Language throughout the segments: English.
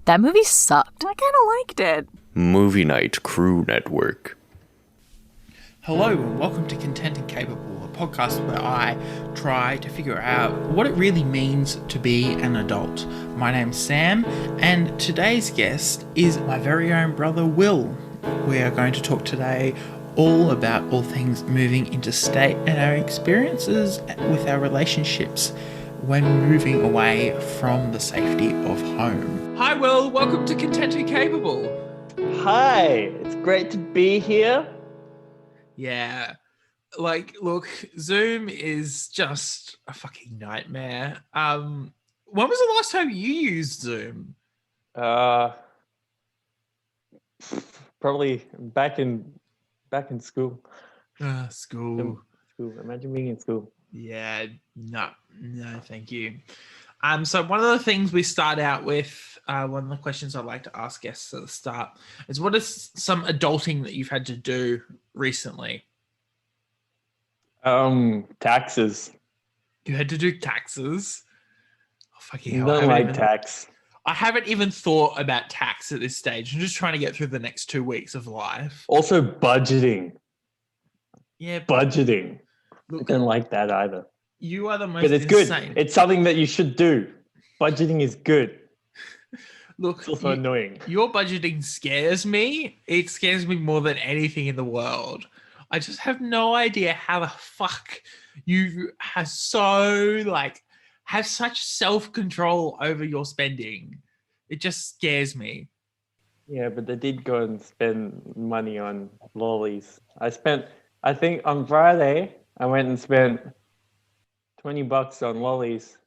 That movie sucked. I kind of liked it. Movie Night Crew Network. Hello and welcome to Content and Capable, a podcast where I try to figure out what it really means to be an adult. My name's Sam, and today's guest is my very own brother Will. We are going to talk today all about all things moving interstate and our experiences with our relationships when moving away from the safety of home. Hi Will, welcome to Content and Capable. Hi, it's great to be here. Yeah, look, Zoom is just a fucking nightmare. When was the last time you used Zoom? Probably back in school. School. School. Imagine being in school. Yeah, no, thank you. So one of the things we start out with, one of the questions I'd like to ask guests at the start is, what is some adulting that you've had to do recently? Taxes. You had to do taxes? Oh, fucking hell. Don't like tax. I haven't even thought about tax at this stage. I'm just trying to get through the next 2 weeks of life. Also budgeting. Yeah. Budgeting. Look, I don't like that either. You are the most But it's insane. good. It's something that you should do. Budgeting is good. Look, It's also annoying. Your budgeting scares me. It scares me more than anything in the world. I just have no idea how the fuck you have have such self-control over your spending. It just scares me. Yeah, but they did go and spend money on lollies. I think on Friday, I went and spent $20 on lollies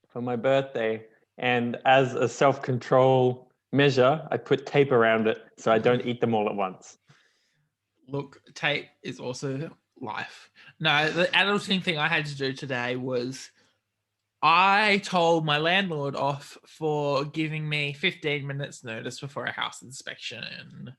for my birthday. And as a self-control measure, I put tape around it so I don't eat them all at once. Look, tape is also life. No, the adulting thing I had to do today was I told my landlord off for giving me 15 minutes notice before a house inspection.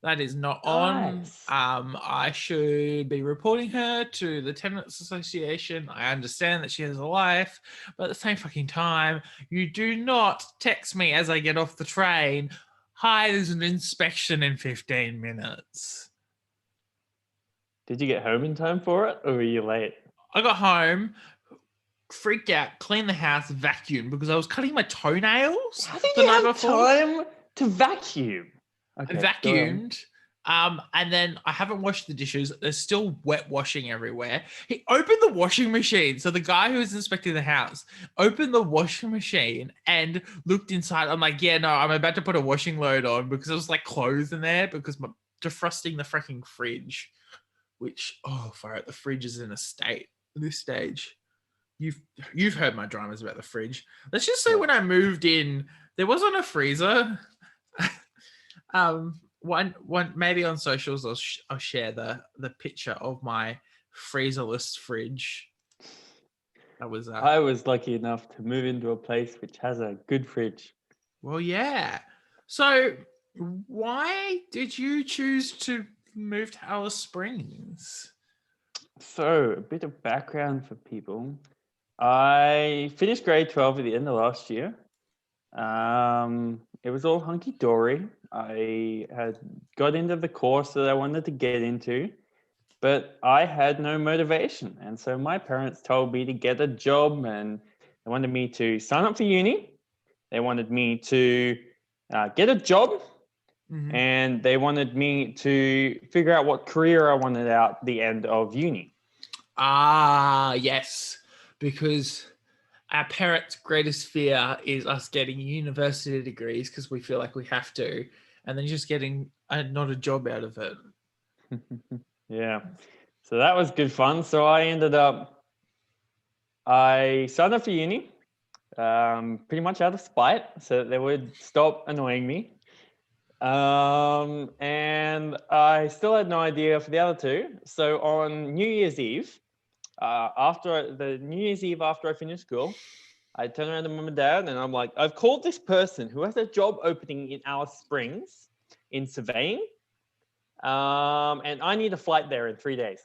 That is not Nice. on. I should be reporting her to the Tenants Association. I understand that she has a life, but at the same fucking time, you do not text me as I get off the train, "Hi, there's an inspection in 15 minutes." Did you get home in time for it, or were you late? I got home, freaked out, cleaned the house, vacuumed because I was cutting my toenails How did the you night have before. time to vacuum? I Okay, vacuumed, and then I haven't washed the dishes. There's still wet washing everywhere. He opened the washing machine. So the guy who was inspecting the house opened the washing machine and looked inside. I'm like, yeah, no, I'm about to put a washing load on because there was like clothes in there because my defrosting the freaking fridge, which, oh, far out, the fridge is in a state at this stage. You've heard my dramas about the fridge. Let's just say when I moved in, there wasn't a freezer. One maybe on socials I'll share the picture of my freezerless fridge. That was I was lucky enough to move into a place which has a good fridge. well, yeah. So why did you choose to move to Alice Springs? So, a bit of background for people. I finished grade 12 at the end of last year. It was all hunky-dory. I had got into the course that I wanted to get into, but I had no motivation. And so my parents told me to get a job, and they wanted me to sign up for uni. They wanted me to get a job, and they wanted me to figure out what career I wanted out the end of uni. Ah, yes, because our parents' greatest fear is us getting university degrees because we feel like we have to, and then just getting not a job out of it. Yeah. So that was good fun. So I signed up for uni, pretty much out of spite, so that they would stop annoying me. And I still had no idea for the other two. So on New Year's Eve, after I finished school, I turned around to mum and dad and I'm like, I've called this person who has a job opening in Alice Springs in surveying. And I need a flight there in 3 days.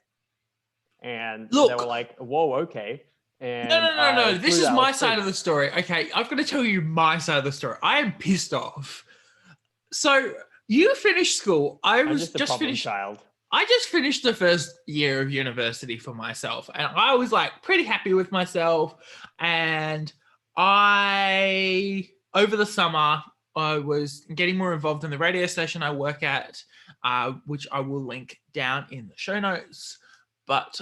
And they were like, whoa, okay. And No. I This flew to is my Alice side of the Springs. story. Okay, I've got to tell you my side of the story. I am pissed off. So you finished school. I'm just a problem finished. child. I just finished the first year of university for myself, and I was like pretty happy with myself. And over the summer, I was getting more involved in the radio station I work at, which I will link down in the show notes. But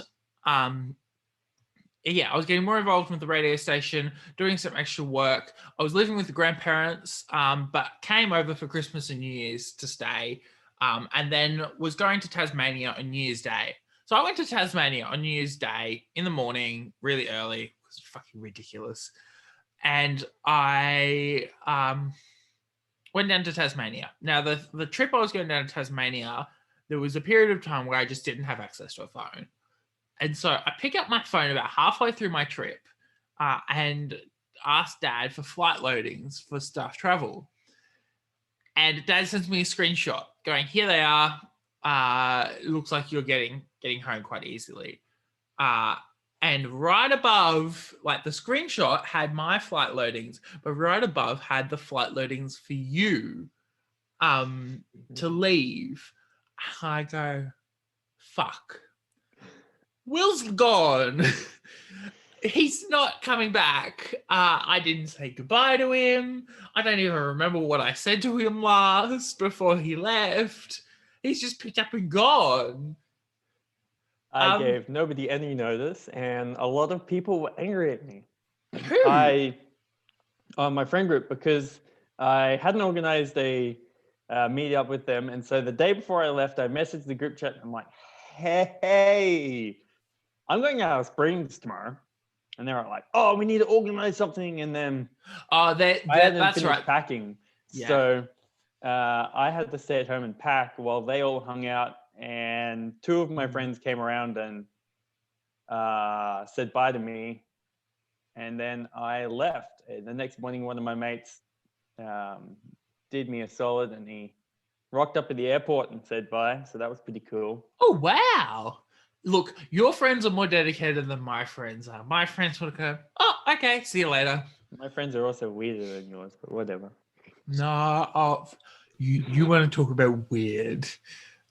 yeah, I was getting more involved with the radio station, doing some extra work. I was living with the grandparents, but came over for Christmas and New Year's to stay, and then was going to Tasmania on New Year's Day. So I went to Tasmania on New Year's Day in the morning, really early. It was fucking ridiculous. And I went down to Tasmania. Now, the trip I was going down to Tasmania, there was a period of time where I just didn't have access to a phone. And so I pick up my phone about halfway through my trip and ask Dad for flight loadings for staff travel. And Dad sends me a screenshot going, here they are. It looks like you're getting home quite easily. And right above, like the screenshot had my flight loadings, but right above had the flight loadings for you to leave. I go, fuck. Will's gone. He's not coming back. I didn't say goodbye to him. I don't even remember what I said to him last before he left. He's just picked up and gone. I gave nobody any notice, and a lot of people were angry at me. Who? On my friend group, because I hadn't organized a meet up with them. And so the day before I left, I messaged the group chat. And I'm like, hey, I'm going out of Springs tomorrow. And they were like, oh, we need to organize something. And then I hadn't that's finished right. packing. Yeah. So I had to stay at home and pack while they all hung out. And two of my friends came around and said bye to me. And then I left. The next morning, one of my mates did me a solid, and he rocked up at the airport and said bye. So that was pretty cool. Oh, wow. Look, your friends are more dedicated than my friends are. My friends would go, oh, okay, see you later. My friends are also weirder than yours, but whatever. No, you want to talk about weird.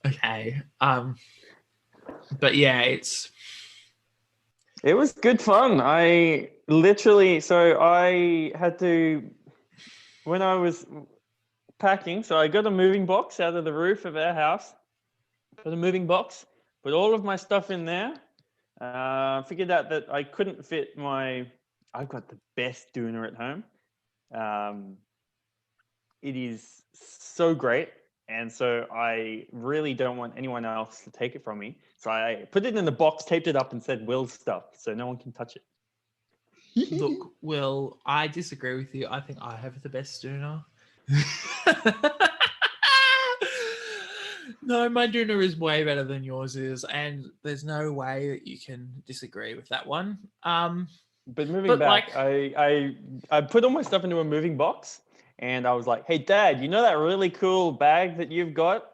Okay. But yeah, it was good fun. I had to, when I was packing, so I got a moving box out of the roof of our house. Got a moving box, put all of my stuff in there. Figured out that I couldn't fit I've got the best doona at home. It is so great. And so I really don't want anyone else to take it from me. So I put it in the box, taped it up, and said Will's stuff, so no one can touch it. Look, Will, I disagree with you. I think I have the best doona. No, my doona is way better than yours is, and there's no way that you can disagree with that one. But moving back, I put all my stuff into a moving box. And I was like, hey, Dad, you know that really cool bag that you've got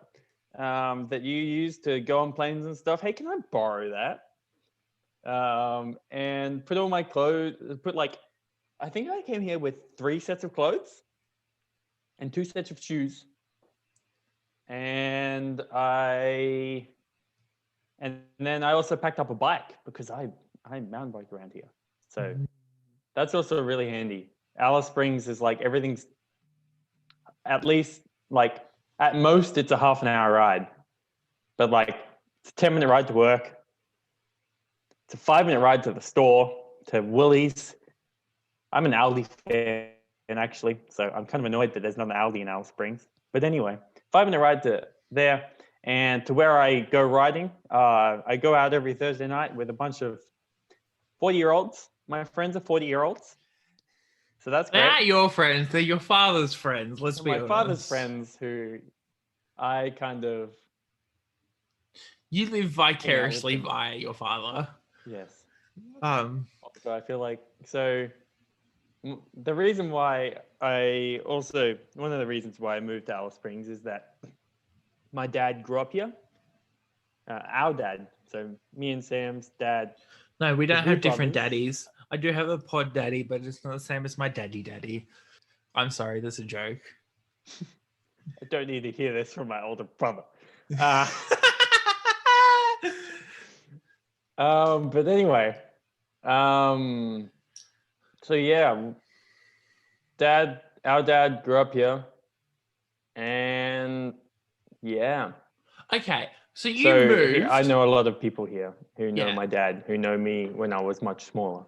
that you use to go on planes and stuff? Hey, can I borrow that? And put all my clothes, I think I came here with 3 sets of clothes and 2 sets of shoes. And then I also packed up a bike because I mountain bike around here. So that's also really handy. Alice Springs is like everything's at least at most it's a half an hour ride, but it's a 10-minute ride to work. It's a 5-minute ride to the store, to Woolies. I'm an Aldi fan actually, so I'm kind of annoyed that there's not an Aldi in Alice Springs. But anyway, 5-minute ride to there and to where I go riding. I go out every Thursday night with a bunch of 40-year-olds. My friends are 40-year-olds. So that's great. They're not your friends. They're your father's friends. Let's be honest. My father's friends who I kind of... You live vicariously via your father. Yes. So I feel like... So the reason why one of the reasons why I moved to Alice Springs is that my dad grew up here. Our dad. So me and Sam's dad. No, we don't have different daddies. I do have a pod daddy, but it's not the same as my daddy. I'm sorry, that's a joke. I don't need to hear this from my older brother. Uh, but anyway, so yeah, our dad grew up here, and yeah. Okay, so you So moved. I know a lot of people here who know Yeah. my dad, who know me when I was much smaller.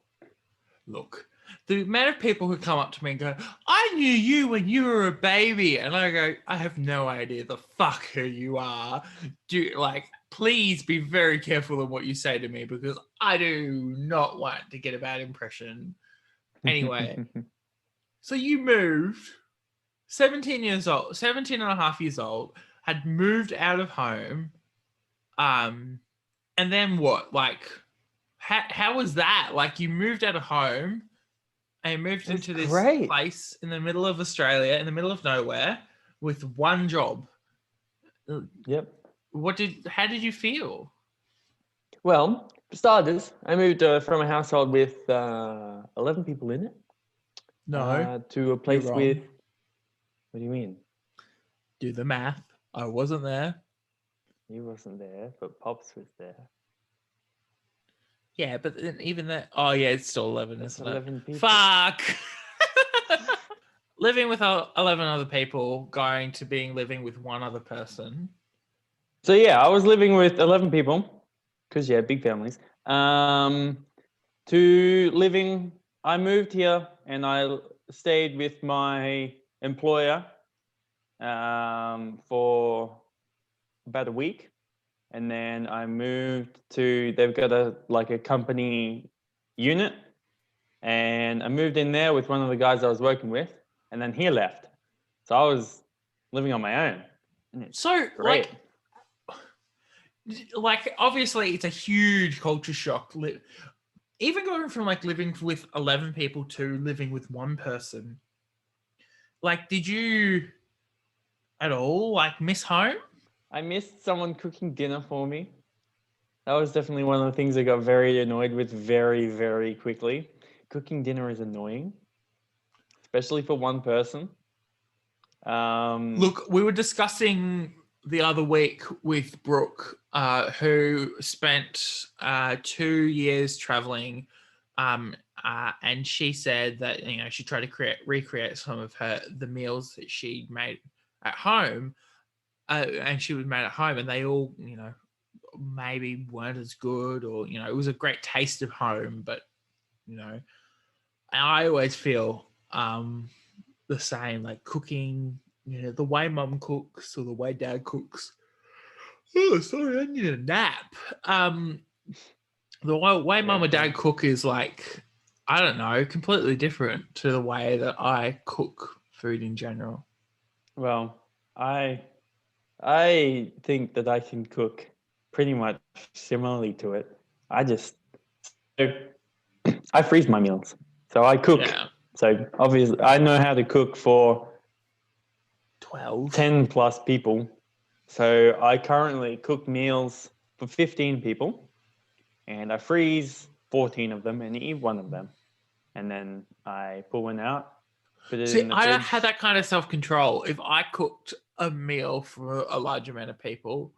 Look, the amount of people who come up to me and go, I knew you when you were a baby. And I go, I have no idea the fuck who you are. Please be very careful in what you say to me because I do not want to get a bad impression. Anyway, so you moved 17 years old, 17 and a half years old, had moved out of home. And then what? Like, how was that? Like, you moved out of home and moved It's into this great. place in the middle of Australia, in the middle of nowhere, with one job. Yep. How did you feel? Well, for starters, I moved from a household with 11 people in it No, to a place wrong. with. What do you mean? Do the math. I wasn't there. You wasn't there, but Pops was there. Yeah, but then even that. Oh, yeah, it's still 11, That's isn't 11 it? people. Fuck. Living with 11 other people, going to living with one other person. So yeah, I was living with 11 people, because yeah, big families. I moved here and I stayed with my employer for about a week, and then I moved to. They've got a company unit, and I moved in there with one of the guys I was working with, and then he left, so I was living on my own. And it's So, great. like obviously it's a huge culture shock. Even going from living with 11 people to living with one person. Like, did you at all miss home? I missed someone cooking dinner for me. That was definitely one of the things I got very annoyed with very, very quickly. Cooking dinner is annoying, especially for one person. Look, we were discussing the other week with Brooke, who spent 2 years traveling, and she said that she tried to recreate some of the meals that she made at home, and she was made at home, and they all maybe weren't as good, or it was a great taste of home, but I always feel the same, like cooking. The way mum cooks or the way dad cooks. Oh, sorry, I need a nap. The way mum and dad cook is I don't know, completely different to the way that I cook food in general. Well, I think that I can cook pretty much similarly to it. I freeze my meals, so I cook. Yeah. So obviously, I know how to cook for 10 plus people. So I currently cook meals for 15 people, and I freeze 14 of them and eat one of them. And then I pull one out, put it in the I fridge. don't have that kind of self-control. If I cooked a meal for a large amount of people,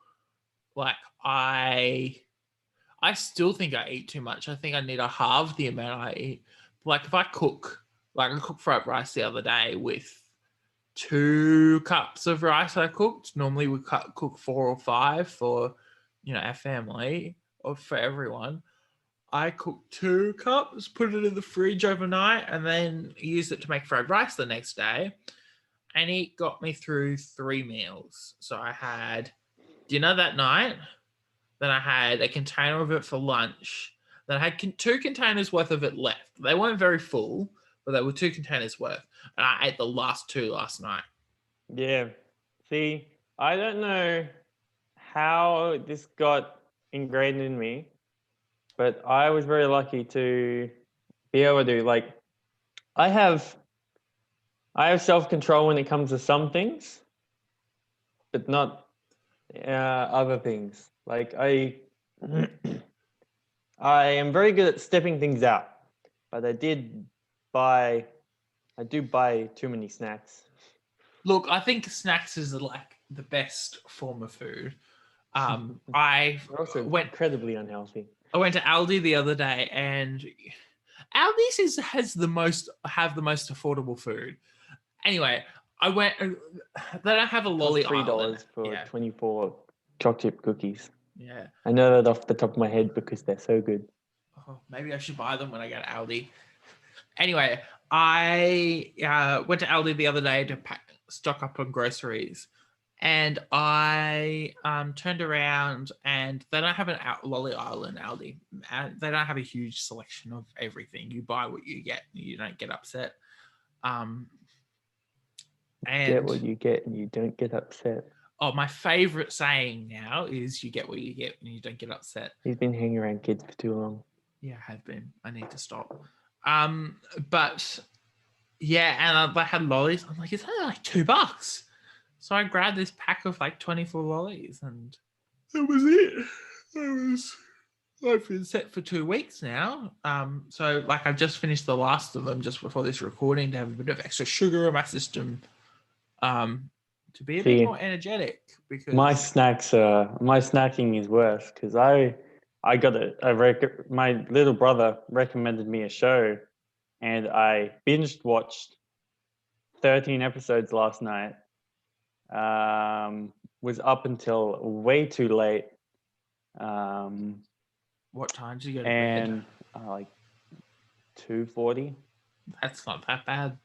I still think I eat too much. I think I need to halve the amount I eat. If I cook, I cooked fried rice the other day with 2 cups of rice I cooked. Normally we cook 4 or 5 for, our family or for everyone. I cooked 2 cups, put it in the fridge overnight, and then used it to make fried rice the next day. And it got me through 3 meals. So I had dinner that night. Then I had a container of it for lunch. Then I had 2 containers worth of it left. They weren't very full, but they were 2 containers worth. And I ate the last 2 last night. Yeah. See, I don't know how this got ingrained in me, but I was very lucky to be able to I have self-control when it comes to some things, but not other things. I am very good at stepping things out. But I do buy too many snacks. Look, I think snacks is like the best form of food. I They're also went incredibly unhealthy. I went to Aldi the other day, and Aldi's have the most affordable food. Anyway, I went. They don't have a lolly Cost $3 island. for Yeah, 24 chocolate chip cookies. yeah. I know that off the top of my head because they're so good. Oh, maybe I should buy them when I go to Aldi. Anyway, I went to Aldi the other day to stock up on groceries, and I turned around, and they don't have an lolly island Aldi. They don't have a huge selection of everything. You buy what you get. You don't get upset. And Get what you get and you don't get upset. my favorite saying now is "You get what you get, and you don't get upset." He's been hanging around kids for too long. Yeah, I have been. I need to stop. But yeah, and they had lollies. I'm like, it's only like $2. So I grabbed this pack of like 24 lollies, and that was it. I've been set for 2 weeks now. So like I've just finished the last of them just before this recording to have a bit of extra sugar in my system. To be a bit more energetic, because my snacking is worse because my little brother recommended me a show, and I binge watched 13 episodes last night. Was up until way too late. What time did you go to bed? Like 2:40. That's not that bad.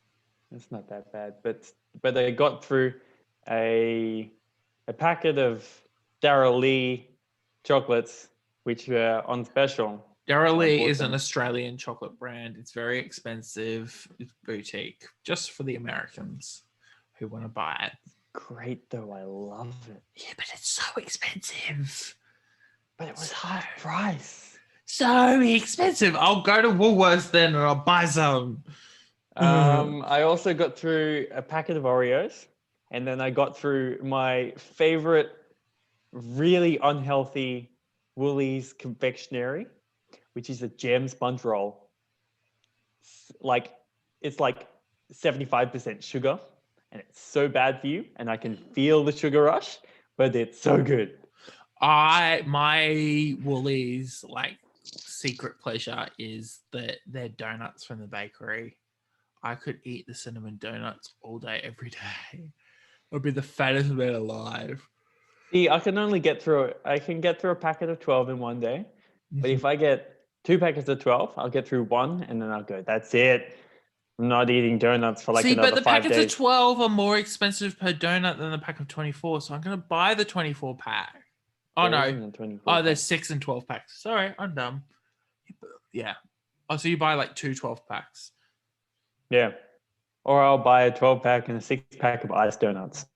It's not that bad, but I got through a packet of Darrell Lee chocolates, which were on special. Darrell Lee is an Australian chocolate brand. It's very expensive. It's boutique, just for the Americans who want to buy it. Great though, I love it. Yeah, but it's so expensive. But it was half price. So expensive. I'll go to Woolworths then and I'll buy some. I also got through a packet of Oreos, and then I got through my favorite, really unhealthy Woolies confectionery, which is a jam sponge roll. It's like 75% sugar, and it's so bad for you, and I can feel the sugar rush, but it's so good. My Woolies like secret pleasure is that their donuts from the bakery. I could eat the cinnamon donuts all day, every day. I'd be the fattest man alive. See, I can get through a packet of 12 in one day. But if I get 2 packets of 12, I'll get through one, and then I'll go, that's it. I'm not eating donuts for another 5 days. But the packets of 12 are more expensive per donut than the pack of 24. So I'm going to buy the 24 pack. Oh, no. There's 6 and 12 packs. Sorry, I'm dumb. Yeah. Oh, so you buy like 2 12 packs. Yeah. Or I'll buy a 12 pack and a 6 pack of iced donuts.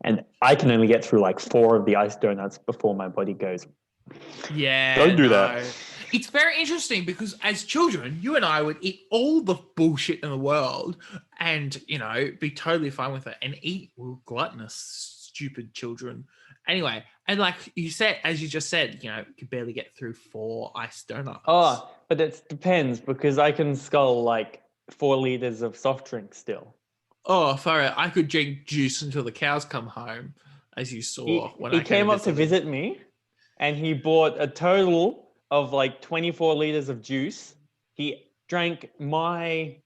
And I can only get through like 4 of the iced donuts before my body goes. Yeah. Don't do that. It's very interesting because as children, you and I would eat all the bullshit in the world and, be totally fine with it and eat. We're gluttonous, stupid children. Anyway, and like you said, as you just said, you could barely get through 4 iced donuts. Oh, but it depends because I can scull like 4 liters of soft drink still. Oh, sorry. I could drink juice until the cows come home, as you saw when he came up to visit me, and he bought a total of like 24 liters of juice. He drank my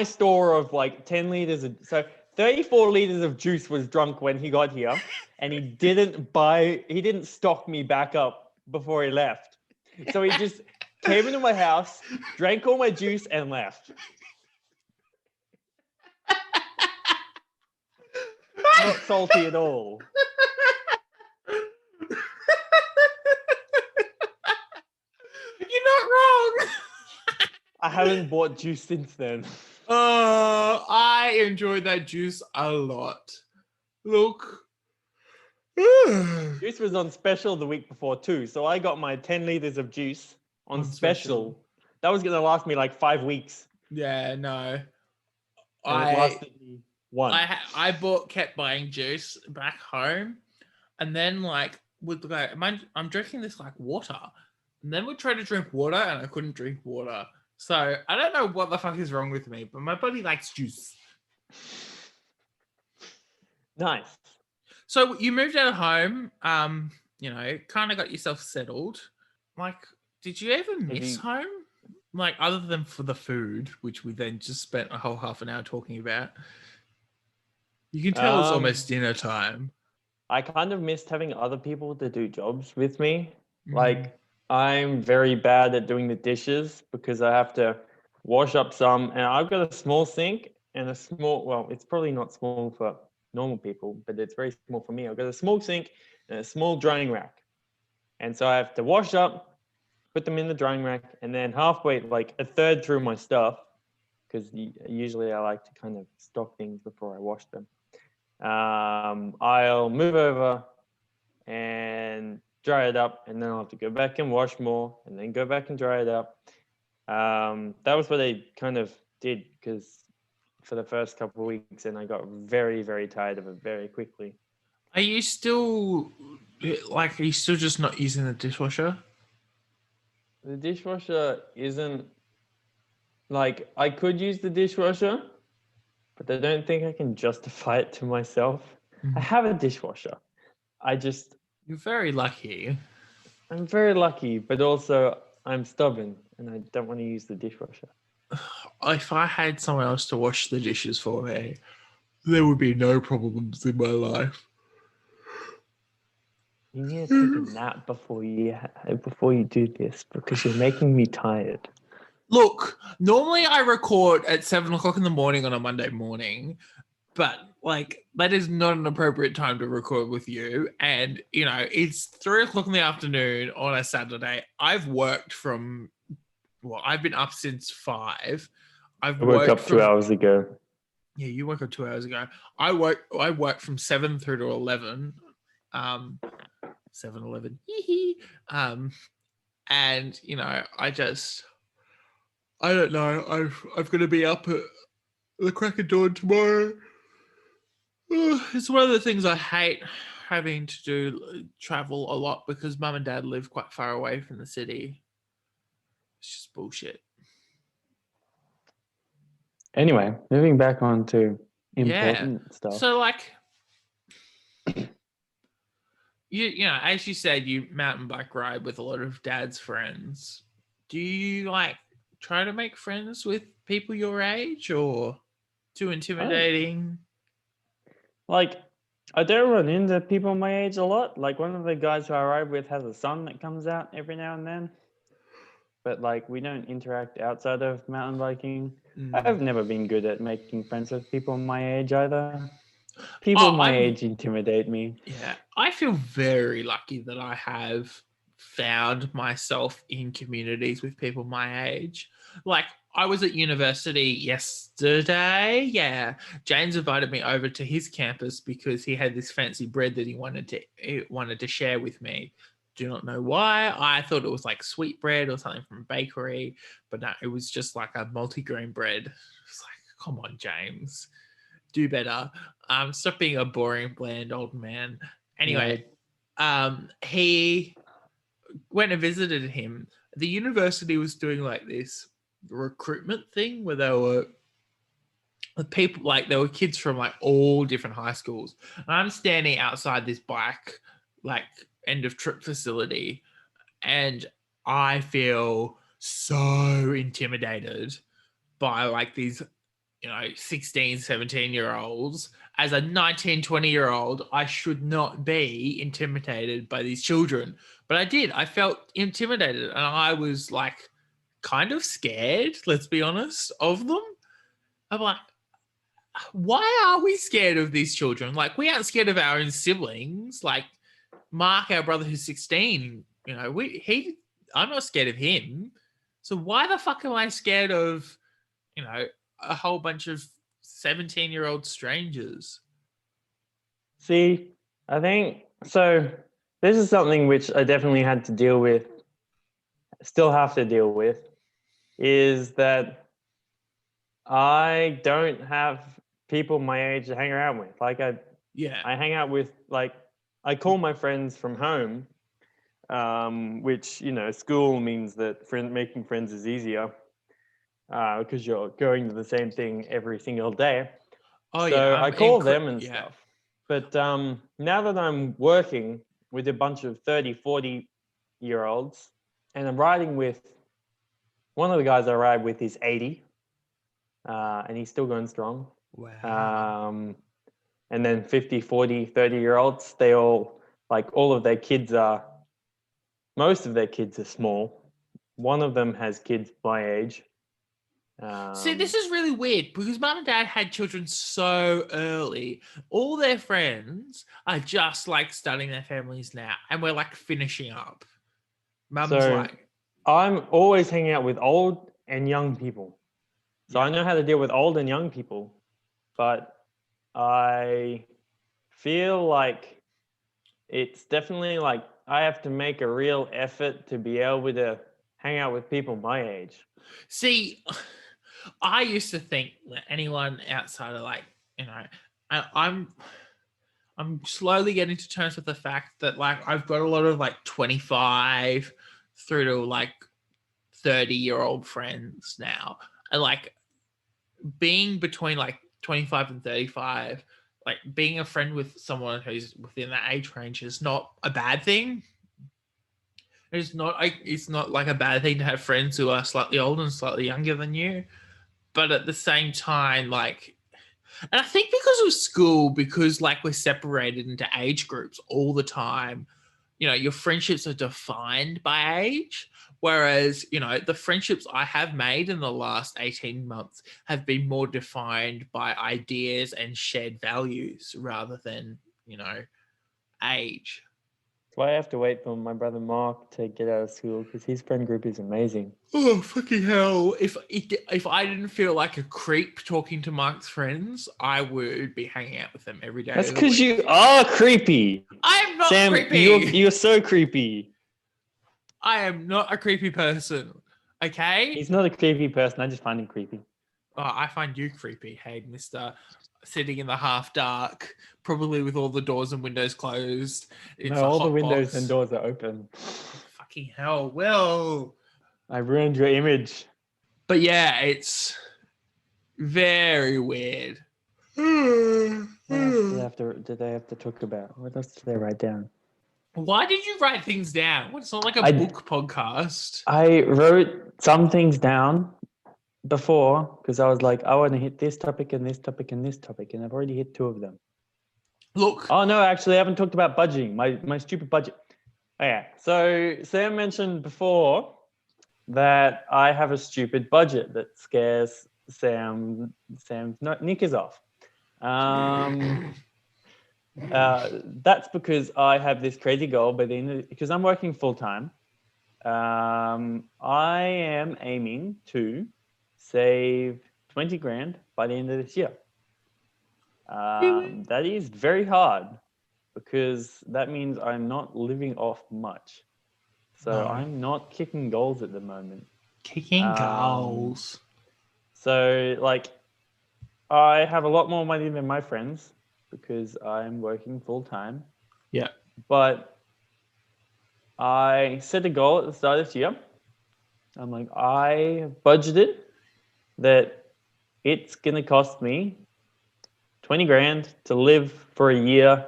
store of like 10 liters. So 34 liters of juice was drunk when he got here, and he didn't stock me back up before he left. So he just came into my house, drank all my juice, and left. Not salty at all. You're not wrong. I haven't bought juice since then. Oh, I enjoyed that juice a lot. Look. Juice was on special the week before too, so I got my 10 liters of juice on special. That was going to last me like 5 weeks. Yeah, no. It lasted me 1. I kept buying juice back home, and then like I'm drinking this like water, And then we tried to drink water and I couldn't drink water. So I don't know what the fuck is wrong with me, but my body likes juice. Nice. So you moved out of home, kind of got yourself settled. Like, did you ever miss home? Like, other than for the food, which we then just spent a whole half an hour talking about. You can tell it's almost dinner time. I kind of missed having other people to do jobs with me. Mm. Like, I'm very bad at doing the dishes because I have to wash up some, and I've got a small sink and a small, well, it's probably not small for normal people, but it's very small for me. I've got a small sink and a small drying rack. And so I have to wash up, put them in the drying rack, and then halfway, like a third through my stuff, because usually I like to kind of stock things before I wash them. I'll move over and dry it up, and then I'll have to go back and wash more, and then go back and dry it up. That was what I kind of did, because for the first couple of weeks, and I got very, very tired of it very quickly. Are you still just not using the dishwasher? The dishwasher isn't, like, I could use the dishwasher, but I don't think I can justify it to myself. I have a dishwasher. You're very lucky. I'm very lucky, but also I'm stubborn and I don't want to use the dishwasher. If I had someone else to wash the dishes for me, there would be no problems in my life. You need to take a nap before you do this, because you're making me tired. Look, normally I record at 7 o'clock in the morning on a Monday morning, but like that is not an appropriate time to record with you. And it's 3 o'clock in the afternoon on a Saturday. I've been up since 5. I woke up 2 hours ago. Yeah, you woke up 2 hours ago. I work from 7 through to 11. 7-Eleven. And I don't know. I'm going to be up at the crack of dawn tomorrow. It's one of the things I hate, having to do travel a lot, because mum and dad live quite far away from the city. It's just bullshit. Anyway, moving back on to important stuff. So as you said, you mountain bike ride with a lot of dad's friends. Do you try to make friends with people your age, or too intimidating? I don't run into people my age a lot. Like, one of the guys who I ride with has a son that comes out every now and then. But we don't interact outside of mountain biking. I've never been good at making friends with people my age either. People my age intimidate me. Yeah, I feel very lucky that I have found myself in communities with people my age. I was at university yesterday. Yeah, James invited me over to his campus because he had this fancy bread that he wanted to share with me. Do not know why. I thought it was sweet bread or something from a bakery, but no, it was just a multi-grain bread. It's come on, James, do better. Stop being a boring, bland old man. Anyway, he went and visited him. The university was doing this recruitment thing where there were people, there were kids from all different high schools. And I'm standing outside this bike, end of trip facility, and I feel so intimidated by these 16, 17-year-olds. As a 19, 20-year-old, I should not be intimidated by these children. But I did. I felt intimidated, and I was kind of scared, let's be honest, of them. I'm why are we scared of these children? We aren't scared of our own siblings. Mark, our brother who's 16, I'm not scared of him. So why the fuck am I scared of, a whole bunch of 17-year-old strangers? See, I think so. This is something which I definitely had to deal with, still have to deal with, is that I don't have people my age to hang around with. I hang out with, I call my friends from home which, school means that making friends is easier because you're going to the same thing every single day. Oh So yeah, I call them and stuff. But now that I'm working with a bunch of 30, 40-year-olds, and I'm riding with one of the guys I ride with is 80, and he's still going strong. Wow. And then 50, 40, 30-year-olds, they all, all of their kids are, most of their kids are small. One of them has kids my age. See, this is really weird because mum and dad had children so early. All their friends are just starting their families now, and we're finishing up. Mum's So I'm always hanging out with old and young people. So I know how to deal with old and young people, but I feel like it's definitely I have to make a real effort to be able to hang out with people my age. See, I used to think that anyone outside of I'm slowly getting to terms with the fact that I've got a lot of 25 through to 30-year-old friends now, and being between 25 and 35, being a friend with someone who's within that age range is not a bad thing. It's not a bad thing to have friends who are slightly older and slightly younger than you, but at the same time, and I think because of school, because we're separated into age groups all the time, your friendships are defined by age. Whereas, the friendships I have made in the last 18 months have been more defined by ideas and shared values rather than, age. That's why I have to wait for my brother Mark to get out of school because his friend group is amazing. Oh, fucking hell. If I didn't feel like a creep talking to Mark's friends, I would be hanging out with them every day. That's because you are creepy. I am not Sam, creepy. You're so creepy. I am not a creepy person. Okay? He's not a creepy person. I just find him creepy. Oh, I find you creepy, hey, Mr. Sitting in the half dark, probably with all the doors and windows closed. It's No, all the hot windows box. and doors are open. Fucking hell, Will. I ruined your image. But yeah, it's very weird. What else did they have to talk about? What else did they write down? Why did you write things down? It's not like a book podcast. I wrote some things down before because I was like, I want to hit this topic and this topic and this topic, and I've already hit 2 of them. Look. Oh no, actually, I haven't talked about budgeting. My stupid budget. Oh, yeah. So Sam mentioned before that I have a stupid budget that scares Sam's knickers off. That's because I have this crazy goal, because I'm working full time. I am aiming to save 20 grand by the end of this year. That is very hard because that means I'm not living off much. So I'm not kicking goals at the moment. Kicking goals. So I have a lot more money than my friends because I'm working full time. Yeah. But I set a goal at the start of this year. I'm like, I budgeted that it's going to cost me 20 grand to live for a year.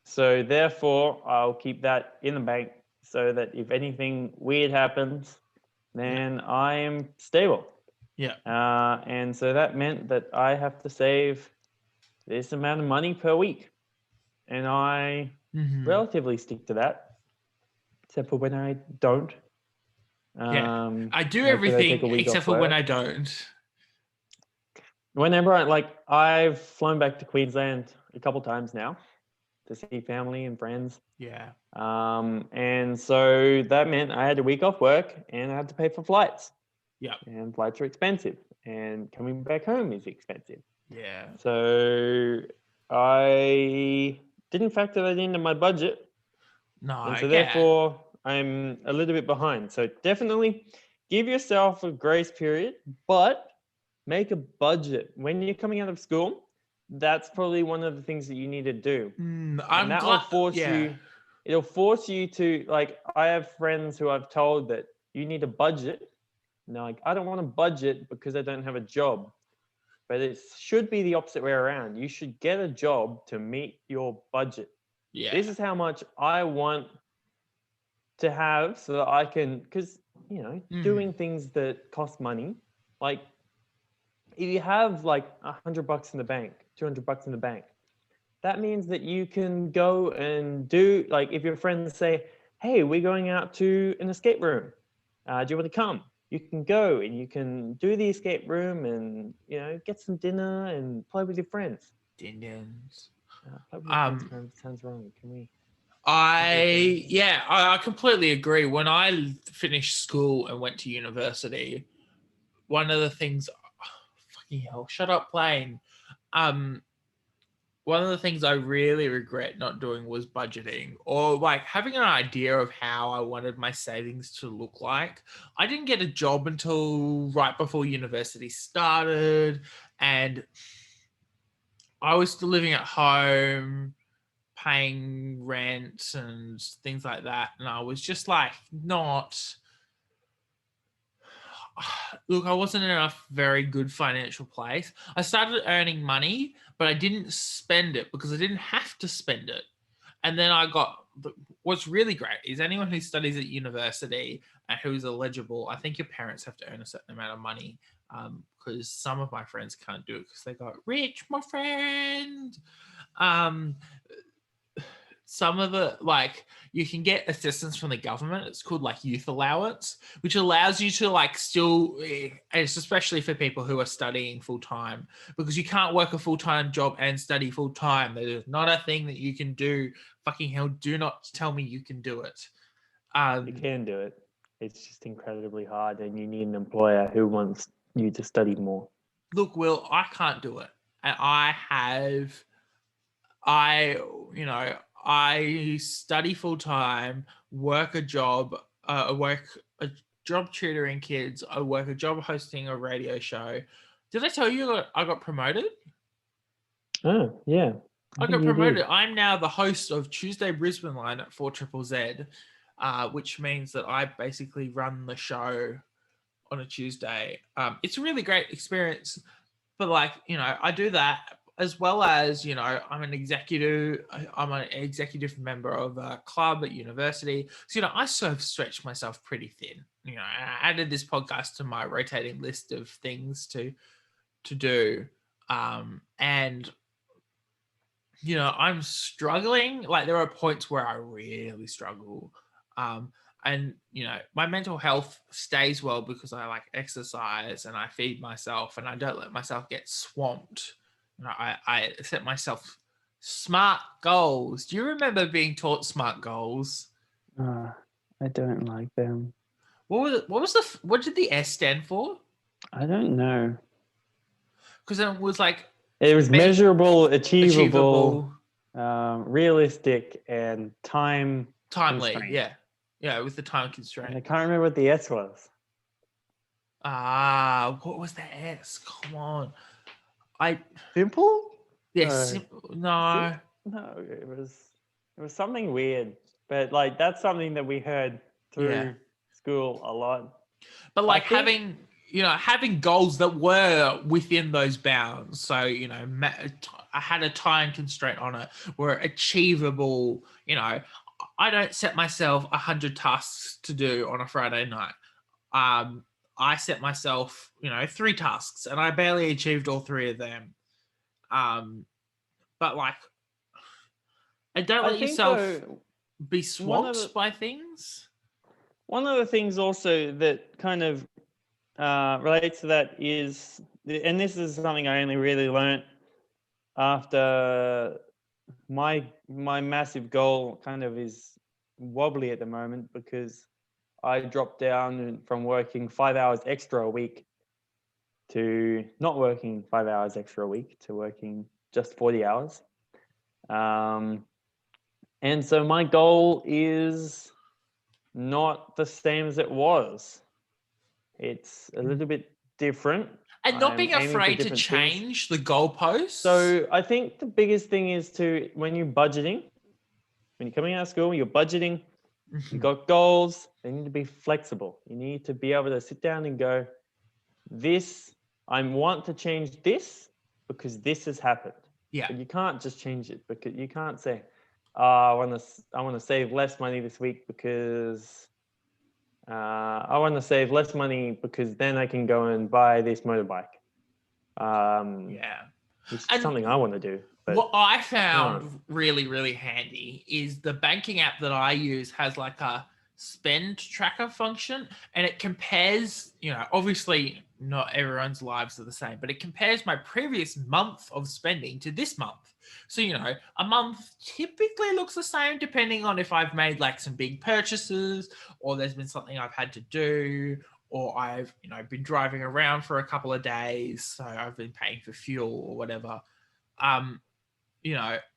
So therefore, I'll keep that in the bank so that if anything weird happens, then I am stable. Yeah. And so that meant that I have to save this amount of money per week. And I relatively stick to that, except for when I don't. I do everything except for when I don't. Whenever I've flown back to Queensland a couple times now to see family and friends. Yeah. And so that meant I had a week off work and I had to pay for flights. Yeah. And flights are expensive and coming back home is expensive. Yeah. So I didn't factor that into my budget. No. And so therefore I'm a little bit behind. So definitely give yourself a grace period, but make a budget. When you're coming out of school, that's probably one of the things that you need to do. And that will force you it'll force you to, like, I have friends who I've told that you need a budget. And they're like, I don't want a budget because I don't have a job. But it should be the opposite way around. You should get a job to meet your budget. Yeah. This is how much I want to have so that I can, because, doing things that cost money, like if you have like $100 in the bank, $200 in the bank, that means that you can go and do, like, if your friends say, hey, we're going out to an escape room. Do you want to come? You can go and you can do the escape room and, get some dinner and play with your friends. Dindins. Play with your friends sounds wrong. Can we? I completely agree. When I finished school and went to university, one of the things, fucking hell, shut up, plane. One of the things I really regret not doing was budgeting, or like having an idea of how I wanted my savings to look like. I didn't get a job until right before university started, and I was still living at home, paying rent and things like that. And I was just like, look, I wasn't in a very good financial place. I started earning money, but I didn't spend it because I didn't have to spend it. And then what's really great is anyone who studies at university and who's eligible, I think your parents have to earn a certain amount of money, because some of my friends can't do it because they got rich, my friend. Some of the, like, you can get assistance from the government. It's called like youth allowance, which allows you to like still, it's especially for people who are studying full time, because you can't work a full-time job and study full time. There's not a thing that you can do. Fucking hell, do not tell me you can do it. You can do it. It's just incredibly hard, and you need an employer who wants you to study more. Look, Will, I can't do it. And I study full time, work a job, job tutoring kids. I work a job hosting a radio show. Did I tell you I got promoted? Oh, yeah. I got promoted. I'm now the host of Tuesday Brisbane Line at 4ZZZ, which means that I basically run the show on a Tuesday. It's a really great experience, but I do that as well as, I'm an executive member of a club at university. So, I sort of stretched myself pretty thin. I added this podcast to my rotating list of things to do. And, I'm struggling. Like, there are points where I really struggle. And, my mental health stays well because I exercise and I feed myself and I don't let myself get swamped. I set myself SMART goals. Do you remember being taught SMART goals? I don't like them. What did the S stand for? I don't know. Because it was it was measurable, achievable, realistic, and timely. Constraint. Yeah, with the time constraint. And I can't remember what the S was. What was the S? Come on. Simple? Yes. No. No, it was something weird. But that's something that we heard through school a lot. But having goals that were within those bounds. So, I had a time constraint on it, were achievable. I don't set myself 100 tasks to do on a Friday night. I set myself, 3 tasks, and I barely achieved all 3 of them. But I don't let yourself be swamped by things. One of the things also that kind of relates to that is, and this is something I only really learnt after my massive goal kind of is wobbly at the moment, because I dropped down from working 5 hours extra a week to not working 5 hours extra a week to working just 40 hours. And so my goal is not the same as it was. It's a little bit different. And not being afraid to change the goalposts. So I think the biggest thing is when you're budgeting, when you're coming out of school, you're budgeting, you Mhm. got goals, they need to be flexible. You need to be able to sit down and go, this, I want to change this because this has happened. Yeah. But you can't just change it because you can't say, I want to save less money this week because I want to save less money because then I can go and buy this motorbike. Yeah. Which is And something I want to do. But what I found really, really handy is the banking app that I use has like a spend tracker function, and it compares, obviously not everyone's lives are the same, but it compares my previous month of spending to this month. So, a month typically looks the same depending on if I've made like some big purchases or there's been something I've had to do, or I've, been driving around for a couple of days. So I've been paying for fuel or whatever. Um,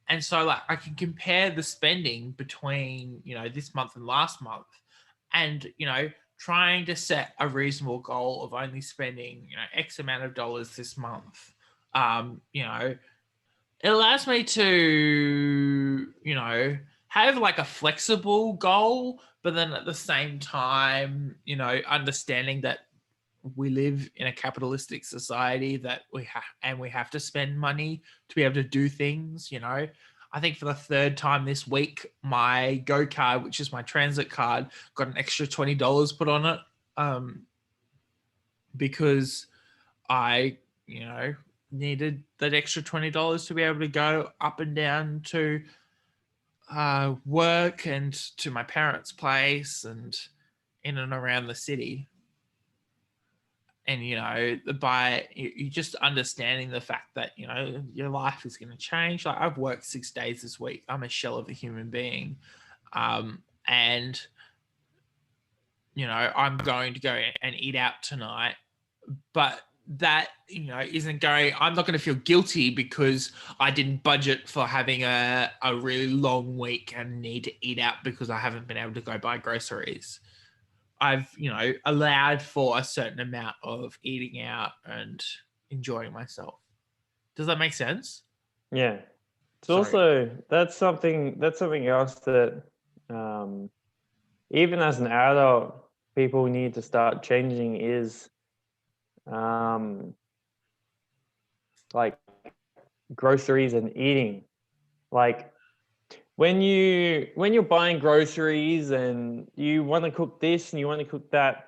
and so like I can compare the spending between, this month and last month, and, trying to set a reasonable goal of only spending, X amount of dollars this month. It allows me to, have like a flexible goal, but then at the same time, understanding that we live in a capitalistic society that we have to spend money to be able to do things. I think for the third time this week, my Go card, which is my transit card, got an extra $20 put on it, because I needed that extra $20 to be able to go up and down to work and to my parents' place and in and around the city. And by you just understanding the fact that your life is going to change. Like I've worked 6 days this week. I'm a shell of a human being, and I'm going to go and eat out tonight, but that isn't going. I'm not going to feel guilty because I didn't budget for having a really long week and need to eat out because I haven't been able to go buy groceries. I've, allowed for a certain amount of eating out and enjoying myself. Does that make sense? yeah, it's Sorry. also that's something else that even as an adult, people need to start changing is like groceries and eating. Like when you're buying groceries and you want to cook this and you want to cook that,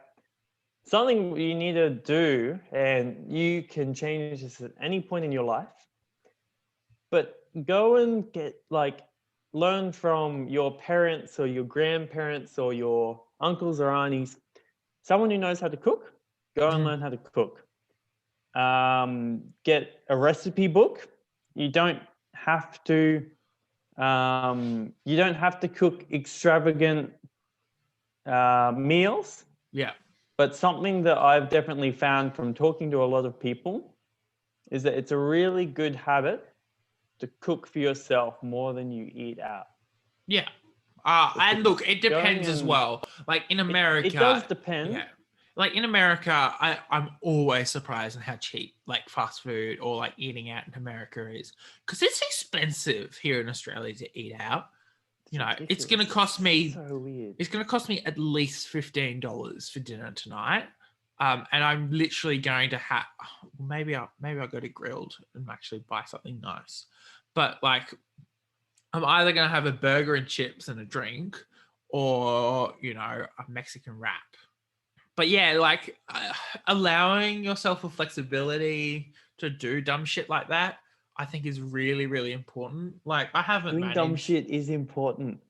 something you need to do, and you can change this at any point in your life, but go and learn from your parents or your grandparents or your uncles or aunties, someone who knows how to cook. Go and learn how to cook. Get a recipe book. You don't have to cook extravagant meals. Yeah. But something that I've definitely found from talking to a lot of people is that it's a really good habit to cook for yourself more than you eat out. Yeah. And look, it depends as well. Like in America, it does depend. Yeah. Like in America, I'm always surprised at how cheap like fast food or like eating out in America is, because it's expensive here in Australia to eat out. It's going to cost me. So weird. It's going to cost me at least $15 for dinner tonight, and I'm literally going to have. Maybe I'll go to Grilled and actually buy something nice, but like I'm either going to have a burger and chips and a drink, or a Mexican wrap. But yeah, like allowing yourself a flexibility to do dumb shit like that, I think is really, really important. Like I haven't doing managed. Dumb shit is important.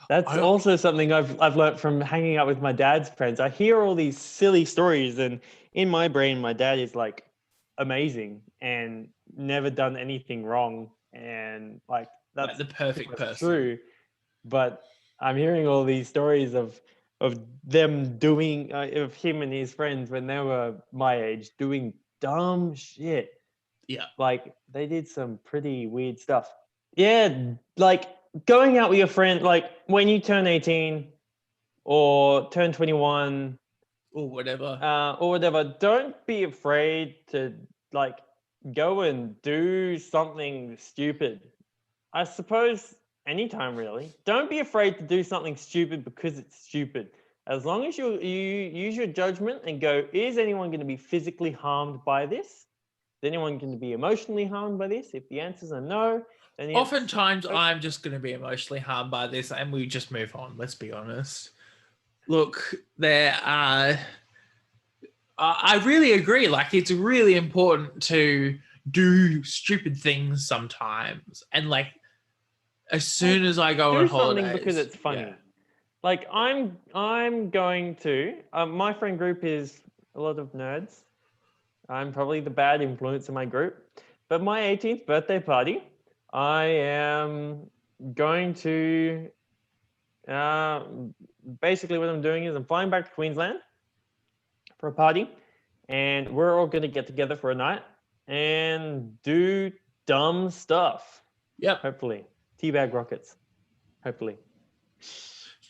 That's also something I've learned from hanging out with my dad's friends. I hear all these silly stories, and in my brain, my dad is like amazing and never done anything wrong, and like that's the perfect person. True, but I'm hearing all these stories of them doing of him and his friends when they were my age doing dumb shit. Yeah, like they did some pretty weird stuff. Yeah, like going out with your friend, like when you turn 18 or turn 21 or whatever, don't be afraid to like go and do something stupid. I suppose anytime really. Don't be afraid to do something stupid because it's stupid. As long as you use your judgment and go, is anyone going to be physically harmed by this? Is anyone going to be emotionally harmed by this? If the answers are no, then Oftentimes, I'm just going to be emotionally harmed by this, and we just move on. Let's be honest. Look, there are. I really agree. Like, it's really important to do stupid things sometimes, and like, as soon as I go do on something holidays, because it's funny. yeah. Like I'm going to. My friend group is a lot of nerds. I'm probably the bad influence in my group. But my 18th birthday party, I am going to. Basically, what I'm doing is I'm flying back to Queensland for a party, and we're all going to get together for a night and do dumb stuff. Yep. Hopefully, teabag rockets. Hopefully.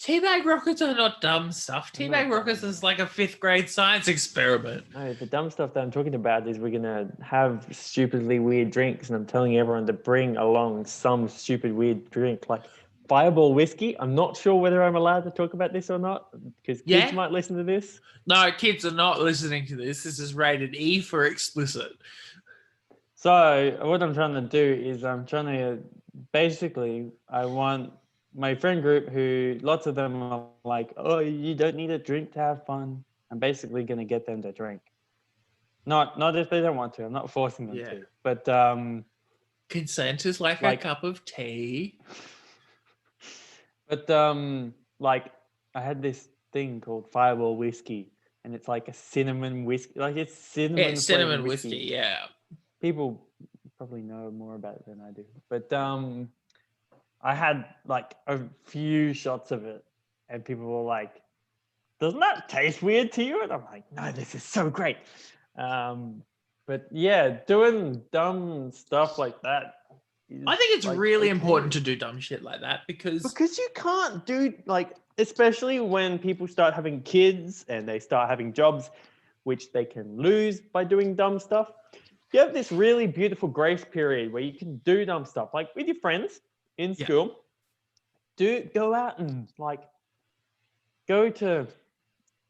Teabag rockets are not dumb stuff. Teabag rockets is like a 5th grade science experiment. No, the dumb stuff that I'm talking about is we're gonna have stupidly weird drinks, and I'm telling everyone to bring along some stupid weird drink, like Fireball whiskey. I'm not sure whether I'm allowed to talk about this or not because kids Yeah. might listen to this. No, kids are not listening to this. This is rated E for explicit. So what I'm trying to do is I'm trying to basically I want my friend group who lots of them are like, oh, you don't need a drink to have fun. I'm basically gonna get them to drink. Not if they don't want to. I'm not forcing them Yeah. to. But Consent is like a cup of tea. But like I had this thing called Fireball whiskey, and it's like a cinnamon whiskey. Like it's cinnamon. Yeah, cinnamon flavored whiskey. Yeah. People probably know more about it than I do. But I had like a few shots of it, and people were like, "Doesn't that taste weird to you?" And I'm like, "No, this is so great." But yeah, doing dumb stuff like that. I think it's like, really okay. important to do dumb shit like that because you can't do like, especially when people start having kids and they start having jobs, which they can lose by doing dumb stuff. You have this really beautiful grace period where you can do dumb stuff, like with your friends in Yeah. school. Go out and like go to.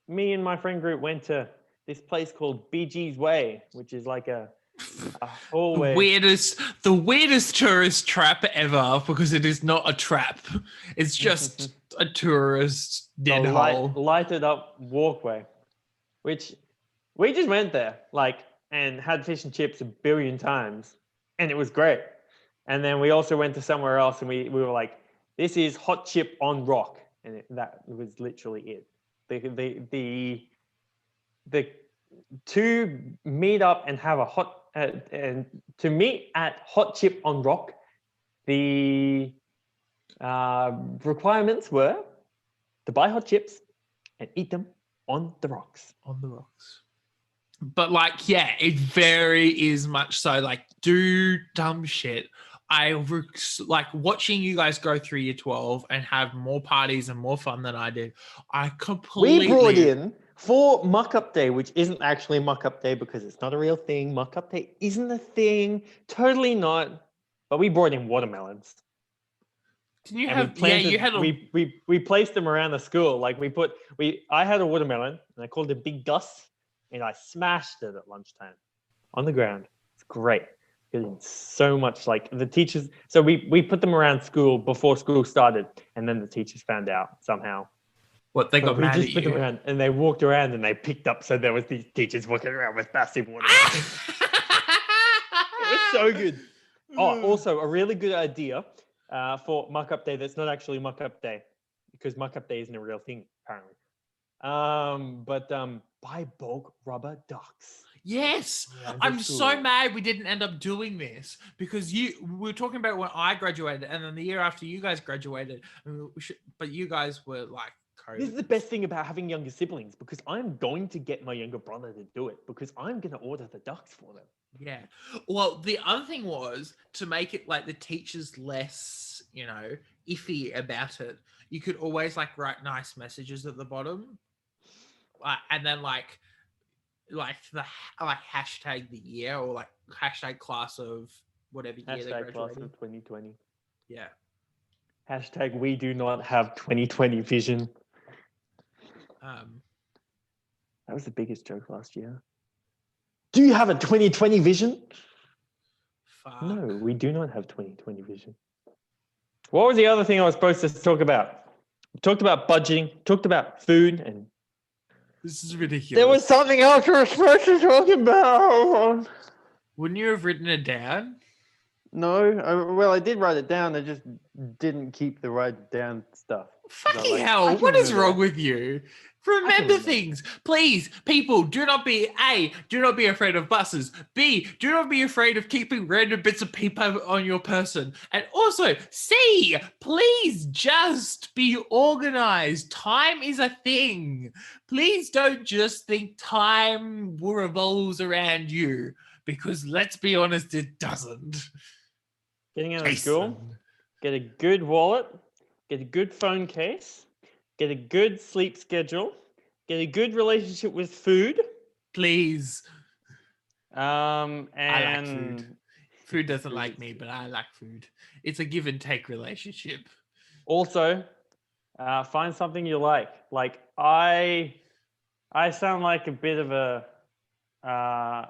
Me and my friend group went to this place called BG's Way, which is like a hallway. the weirdest tourist trap ever because it is not a trap. It's just a tourist dead hole. Lighted up walkway, which we just went there like and had fish and chips a billion times, and it was great. And then we also went to somewhere else, and we were like, this is hot chip on rock, and that was literally it. The to meet up and have a hot and to meet at Hot Chip on Rock, the requirements were to buy hot chips and eat them on the rocks. On the rocks. But like, yeah, it very is much so like do dumb shit. I like watching you guys go through year 12 and have more parties and more fun than I did. I completely... We brought in for Muck Up Day, which isn't actually Muck Up Day because it's not a real thing. Muck Up Day isn't a thing. Totally not. But we brought in watermelons. Didn't you have... Yeah, you had... We placed them around the school. Like I had a watermelon and I called it Big Gus and I smashed it at lunchtime on the ground. It's great. It's so much like the teachers. So we put them around school before school started, and then the teachers found out somehow. What, they got mad at you? Put them around, and they walked around and they picked up. So there was these teachers walking around with massive watermelons. It was so good. Oh, also a really good idea for Muck Up Day. That's not actually Muck Up Day because Muck Up Day isn't a real thing apparently. But buy bulk rubber ducks. Yes, I'm so mad we didn't end up doing this because we were talking about when I graduated and then the year after you guys graduated, but you guys were like COVID. This is the best thing about having younger siblings because I'm going to get my younger brother to do it because I'm going to order the ducks for them. Yeah. Well, the other thing was to make it like the teachers less, iffy about it. You could always like write nice messages at the bottom, and then like the hashtag the year or like hashtag class of whatever year they Hashtag graduated. class of 2020. Yeah. Hashtag we do not have 2020 vision. That was the biggest joke last year. Do you have a 2020 vision? Fuck. No, we do not have 2020 vision. What was the other thing I was supposed to talk about? We talked about budgeting, talked about food, and This is ridiculous. there was something else we were supposed to talk about. Wouldn't you have written it down? No, I did write it down. I just didn't keep the write down stuff. Fucking I hell, can what is remember wrong that. with you? Remember remember. things. Please, people, do not be afraid of buses. B, do not be afraid of keeping random bits of paper on your person. And also, C, please just be organized. Time is a thing. Please don't just think time revolves around you, because let's be honest, it doesn't. Getting out of school, Jason. get a good wallet, get a good phone case, get a good sleep schedule, get a good relationship with food. Please. And I like food. Food doesn't like me, but I like food. It's a give and take relationship. Also, find something you like. Like I sound like a bit of a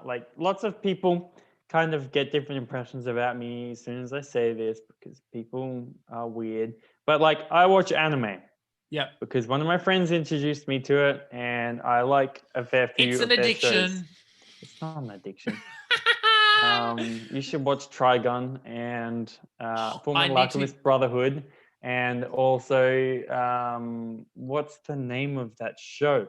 like lots of people kind of get different impressions about me as soon as I say this because people are weird. But like I watch anime. Yep. Because one of my friends introduced me to it, and I like a fair few. It's an of their shows. addiction. It's not an addiction. You should watch Trigun and Full I Metal need Alchemist Brotherhood, and also what's the name of that show?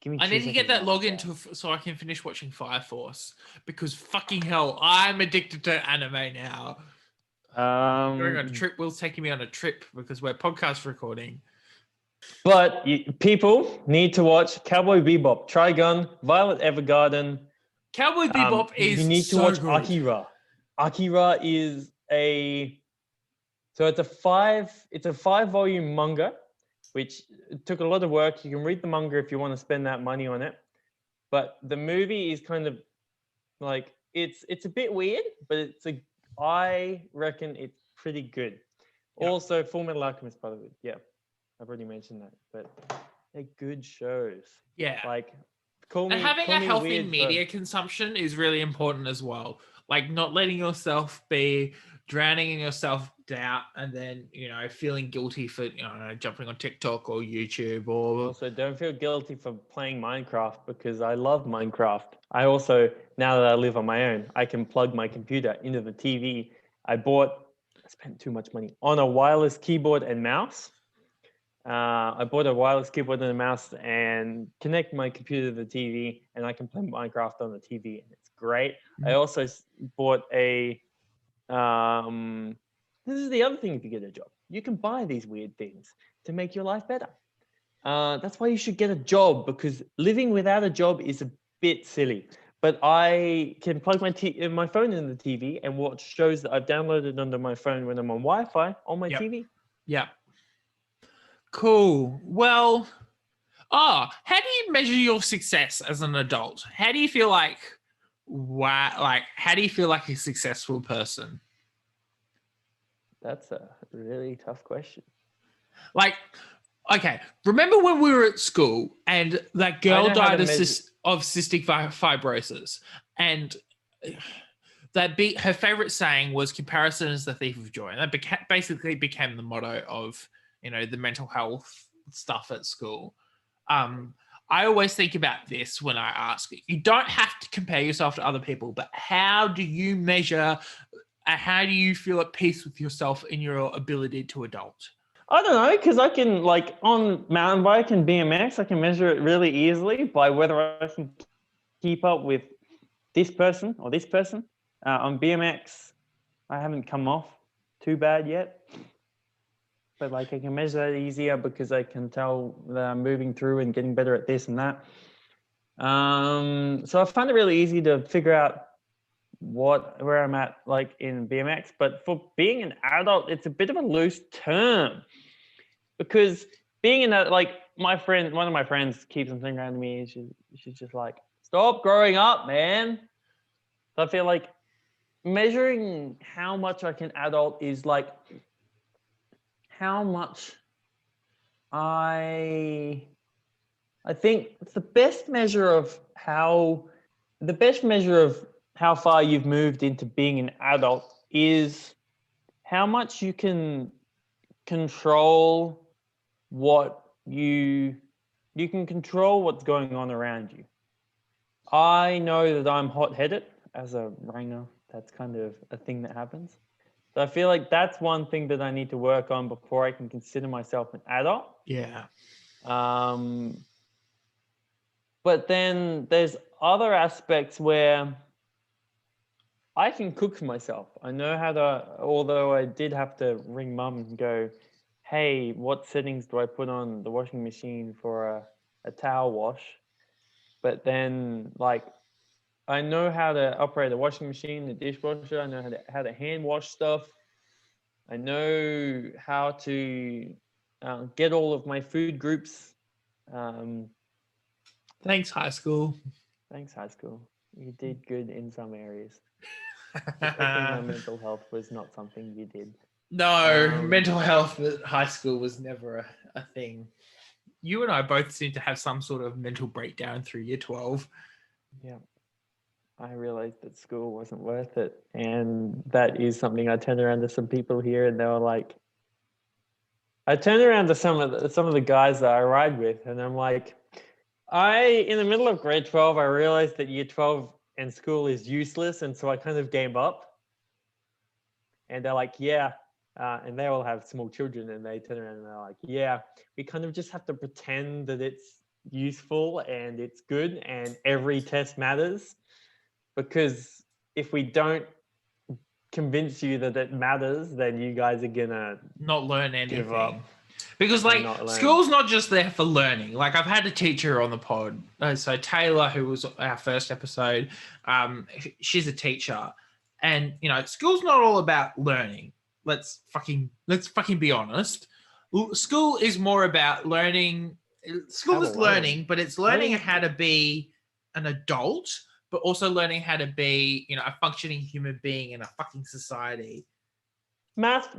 Give me. I 2 need to get seconds that to login so I can finish watching Fire Force, because fucking hell, I'm addicted to anime now. Going on a trip. Will's taking me on a trip because we're podcast recording. But people need to watch Cowboy Bebop, Trigun, Violet Evergarden. Cowboy Bebop is You need to so watch good. Akira. Akira is it's a 5-volume manga, which took a lot of work. You can read the manga if you want to spend that money on it. But the movie is kind of like it's a bit weird, but I reckon it's pretty good. Yeah. Also, Full Metal Alchemist Brotherhood. Yeah, I've already mentioned that, but they're good shows. Yeah. Like, call me. And having call a me healthy weird, but- media consumption is really important as well. Like not letting yourself be drowning in your self-doubt and then, feeling guilty for, jumping on TikTok or YouTube or... Also, don't feel guilty for playing Minecraft because I love Minecraft. I also, now that I live on my own, I can plug my computer into the TV. I spent too much money on a wireless keyboard and mouse. I bought a wireless keyboard and a mouse and connect my computer to the TV, and I can play Minecraft on the TV, and it's great. I also bought a. This is the other thing if you get a job. You can buy these weird things to make your life better. That's why you should get a job, because living without a job is a bit silly. But I can plug my phone in the TV and watch shows that I've downloaded onto my phone when I'm on Wi-Fi on my TV. Yeah. Cool. Well, how do you measure your success as an adult? How do you feel like how do you feel like a successful person? That's a really tough question. Like, okay, remember when we were at school and that girl died of cystic fibrosis, and her favorite saying was "comparison is the thief of joy," and that basically became the motto of the mental health stuff at school. I always think about this when I ask you don't have to compare yourself to other people, but how do you measure, how do you feel at peace with yourself in your ability to adult? I don't know, because I can, like, on mountain bike and BMX, I can measure it really easily by whether I can keep up with this person or this person. On BMX, I haven't come off too bad yet. But like I can measure that easier because I can tell that I'm moving through and getting better at this and that. So I find it really easy to figure out where I'm at, like in BMX. But for being an adult, it's a bit of a loose term, because being in that, like one of my friends keeps on saying around to me, she's just like, stop growing up, man. So I feel like measuring how much I can adult is like, how much I think it's the best measure of how far you've moved into being an adult is how much you can control what you can control what's going on around you. I know that I'm hot-headed as a ranger. That's kind of a thing that happens. So I feel like that's one thing that I need to work on before I can consider myself an adult. Yeah. But then there's other aspects where I can cook for myself. I know how to, although I did have to ring mum and go, hey, what settings do I put on the washing machine for a towel wash? But then, like, I know how to operate a washing machine, the dishwasher. I know how to hand wash stuff. I know how to get all of my food groups. Thanks, high school. Thanks, high school. You did good in some areas. Protecting my mental health was not something you did. No, mental health at high school was never a thing. You and I both seem to have some sort of mental breakdown through year 12. Yeah. I realized that school wasn't worth it. And that is something I turned around to some people here and they were like, I turned around to some of the guys that I ride with and I'm like, in the middle of grade 12, I realized that year 12 and school is useless. And so I kind of gave up. And they're like, yeah. And they all have small children and they turn around and they're like, yeah, we kind of just have to pretend that it's useful and it's good and every test matters. Because if we don't convince you that it matters, then you guys are gonna not learn anything. Give up. Because like school's not just there for learning. Like I've had a teacher on the pod. So Taylor, who was our first episode, she's a teacher, and you know, school's not all about learning. Let's fucking be honest. School is more about learning. School is learning, but it's learning how to be an adult, but also learning how to be, you know, a functioning human being in a fucking society. Math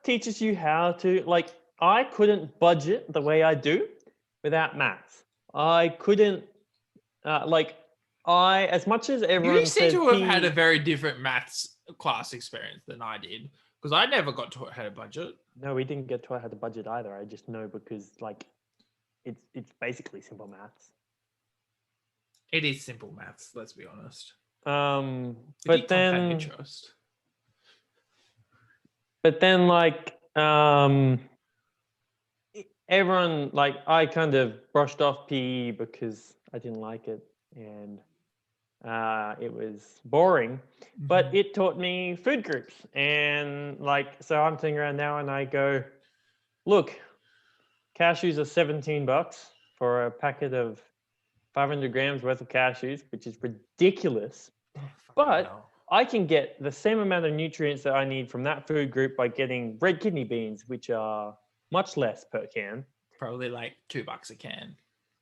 teaches you how to, like, I couldn't budget the way I do without maths. I couldn't, as much as everyone You seem said to have had a very different maths class experience than I did, because I never got taught how to budget. No, we didn't get taught how to budget either. I just know because, like, it's basically simple maths. It is simple maths, let's be honest. But then, like, everyone, like, I kind of brushed off PE because I didn't like it and it was boring. Mm-hmm. But it taught me food groups, and like, so I'm sitting around now and I go, look, cashews are $17 for a packet of 500 grams worth of cashews, which is ridiculous. But I can get the same amount of nutrients that I need from that food group by getting red kidney beans, which are much less per can. Probably like $2 a can.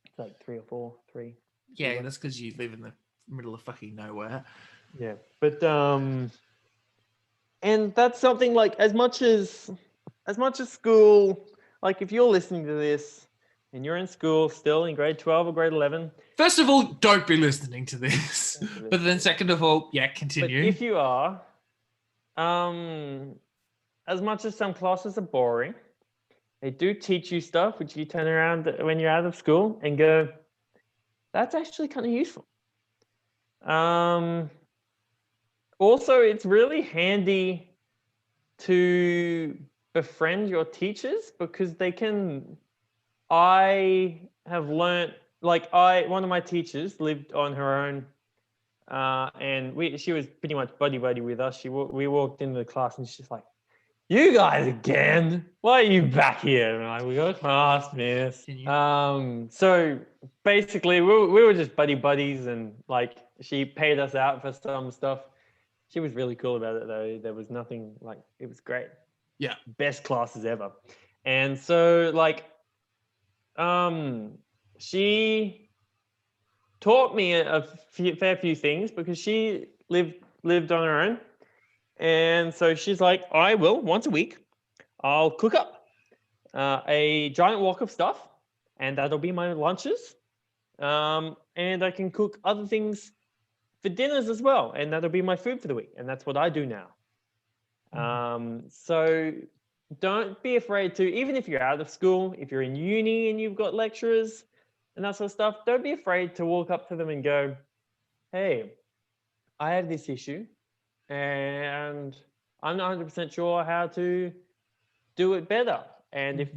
It's like 3 or 4, 3. Yeah, that's because you live in the middle of fucking nowhere. Yeah, but and that's something like as much as school, like if you're listening to this and you're in school still in grade 12 or grade 11. First of all, don't be listening to this. But then second of all, yeah, continue. But if you are, as much as some classes are boring, they do teach you stuff which you turn around when you're out of school and go, that's actually kind of useful. Also, it's really handy to befriend your teachers because they can. I have learned, like, one of my teachers lived on her own, and she was pretty much buddy with us. We walked into the class and she's like, "You guys again? Why are you back here?" And I'm like, "We got a class, miss." So basically, we were just buddies, and like she paid us out for some stuff. She was really cool about it though. There was nothing, like, it was great. Yeah, best classes ever. And so like, she taught me a fair few things because she lived on her own. And so she's like, I will, once a week, I'll cook up a giant wok of stuff, and that'll be my lunches. And I can cook other things for dinners as well, and that'll be my food for the week. And that's what I do now. So don't be afraid to, even if you're out of school, if you're in uni and you've got lecturers and that sort of stuff, don't be afraid to walk up to them and go, hey, I have this issue and I'm not 100% sure how to do it better. And if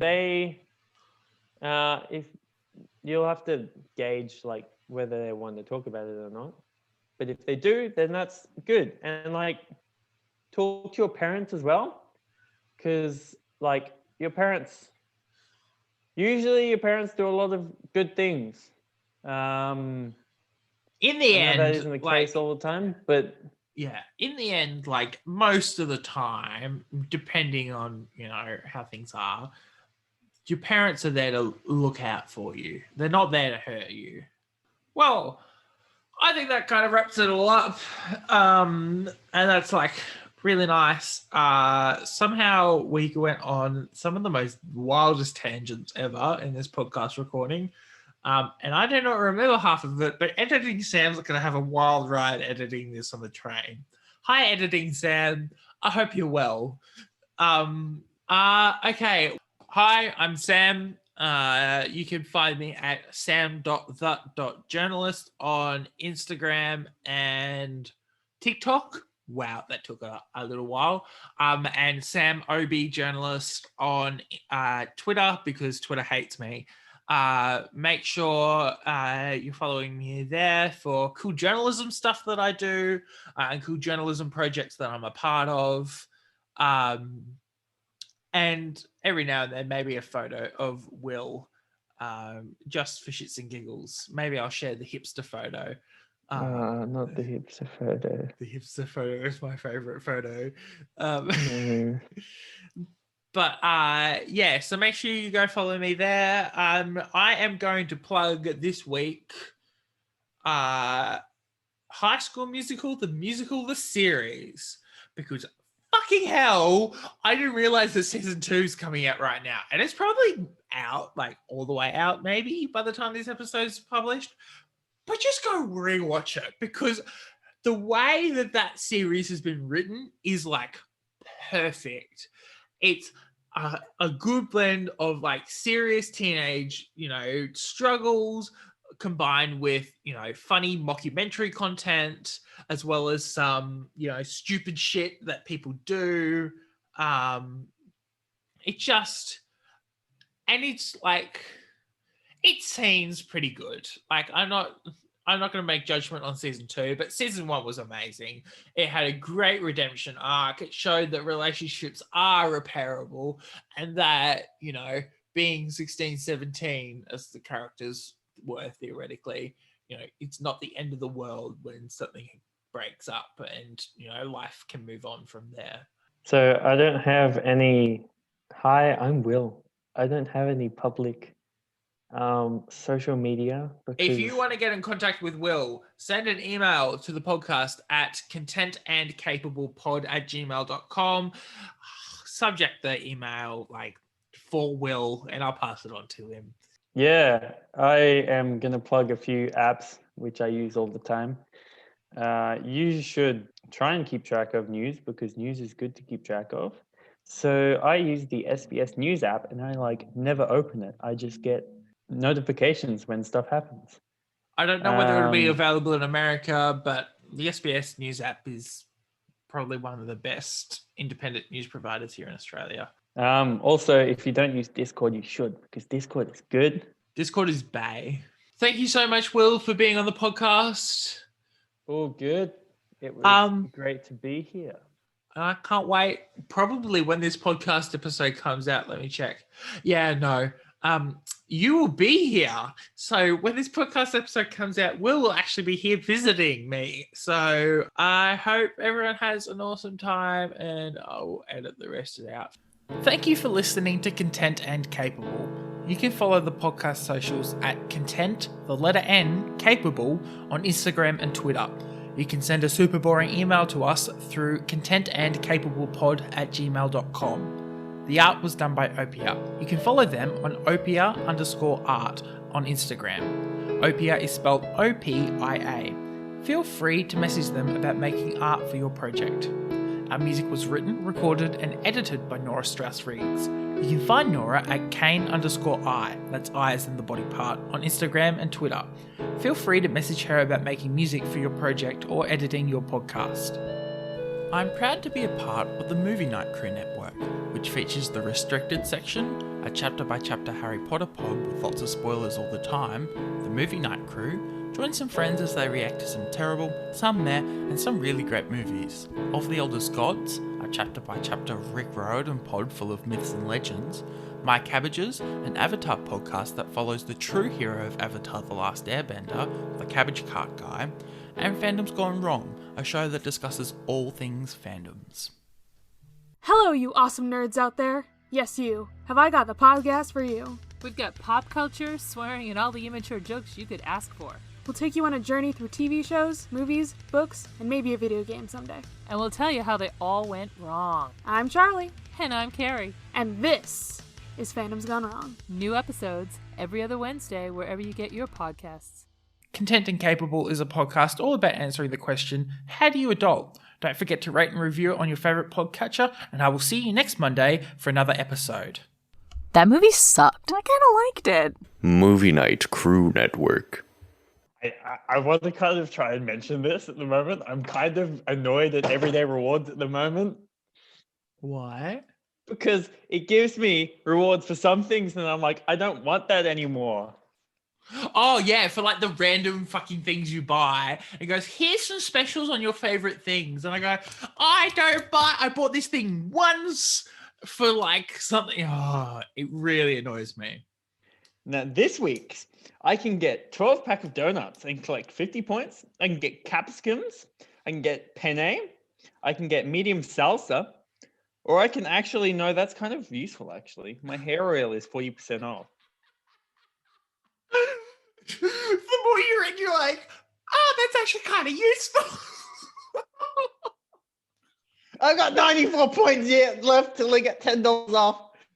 you'll have to gauge like whether they want to talk about it or not. But if they do, then that's good. And like, talk to your parents as well, because like usually your parents do a lot of good things. In the end, that isn't the case all the time, but yeah, in the end, like most of the time, depending on, how things are, your parents are there to look out for you. They're not there to hurt you. Well, I think that kind of wraps it all up. And that's like really nice. Somehow we went on some of the most wildest tangents ever in this podcast recording. And I do not remember half of it, but editing Sam's going to have a wild ride editing this on the train. Hi, editing Sam. I hope you're well. Okay. Hi, I'm Sam. You can find me at sam.the.journalist on Instagram and TikTok. Wow, that took a little while. And Sam OB Journalist on Twitter, because Twitter hates me. Make sure you're following me there for cool journalism stuff that I do and cool journalism projects that I'm a part of. And every now and then, maybe a photo of Will, just for shits and giggles. Maybe I'll share the hipster photo. Not the hipster photo. The hipster photo is my favorite photo. No. But yeah, so make sure you go follow me there. I am going to plug this week High School Musical, the series, because fucking hell, I didn't realize that season 2 is coming out right now. And it's probably out, like all the way out, maybe by the time this episode is published. But just go rewatch it, because the way that series has been written is like perfect. It's a good blend of like serious teenage, struggles combined with, funny mockumentary content, as well as some, stupid shit that people do. It's like, it seems pretty good. Like, I'm not going to make judgment on season 2, but season 1 was amazing. It had a great redemption arc. It showed that relationships are repairable, and that, being 16, 17, as the characters were theoretically, it's not the end of the world when something breaks up, and, life can move on from there. So I don't have any... Hi, I'm Will. I don't have any public social media. If you want to get in contact with Will, send an email to the podcast at contentandcapablepod@gmail.com. Subject the email like for Will, and I'll pass it on to him. Yeah, I am going to plug a few apps which I use all the time. You should try and keep track of news, because news is good to keep track of. So I use the SBS News app, and I never open it. I just get notifications when stuff happens. I don't know whether it'll be available in America, but the SBS News app is probably one of the best independent news providers here in Australia. Also, if you don't use Discord, you should, because Discord is good. Discord is bae. Thank you so much, Will, for being on the podcast. All good. It was great to be here. I can't wait. Probably when this podcast episode comes out, let me check. Yeah, no. You will be here. So when this podcast episode comes out, Will will actually be here visiting me. So I hope everyone has an awesome time, and I'll edit the rest of it out. Thank you for listening to Content and Capable. You can follow the podcast socials at Content, the letter N, Capable on Instagram and Twitter. You can send a super boring email to us through contentandcapablepod@gmail.com. The art was done by Opia. You can follow them on opia_art on Instagram. Opia is spelled OPIA. Feel free to message them about making art for your project. Our music was written, recorded, and edited by Nora Strauss-Riggs. You can find Nora at Kane_I, that's I as in the body part, on Instagram and Twitter. Feel free to message her about making music for your project or editing your podcast. I'm proud to be a part of the Movie Night Crew Network, which features the Restricted section, a chapter-by-chapter Harry Potter pod with lots of spoilers all the time, the Movie Night Crew. Join some friends as they react to some terrible, some meh, and some really great movies. Of the Eldest Gods, a chapter-by-chapter Rick Riordan pod full of myths and legends. My Cabbages, an Avatar podcast that follows the true hero of Avatar The Last Airbender, the Cabbage Cart Guy. And Fandom's Gone Wrong, a show that discusses all things fandoms. Hello, you awesome nerds out there. Yes, you. Have I got the podcast for you? We've got pop culture, swearing, and all the immature jokes you could ask for. We'll take you on a journey through TV shows, movies, books, and maybe a video game someday. And we'll tell you how they all went wrong. I'm Charlie. And I'm Carrie. And this is Fandom's Gone Wrong. New episodes every other Wednesday wherever you get your podcasts. Content and Capable is a podcast all about answering the question, how do you adult? Don't forget to rate and review it on your favourite podcatcher, and I will see you next Monday for another episode. That movie sucked. I kind of liked it. Movie Night Crew Network. I want to kind of try and mention this at the moment. I'm kind of annoyed at Everyday Rewards at the moment What? because it gives me rewards for some things and I'm like, I don't want that anymore. Oh, yeah, for like the random fucking things you buy. It goes, here's some specials on your favorite things. And I go, I bought this thing once for like something. Oh, it really annoys me. Now, this week, I can get 12 pack of donuts and collect 50 points. I can get capsicums. I can get penne. I can get medium salsa. Or I can actually, no, that's kind of useful, actually. My hair oil is 40% off. The more you read, you're like, oh, that's actually kind of useful. I've got 94 points yet left till I get $10 off.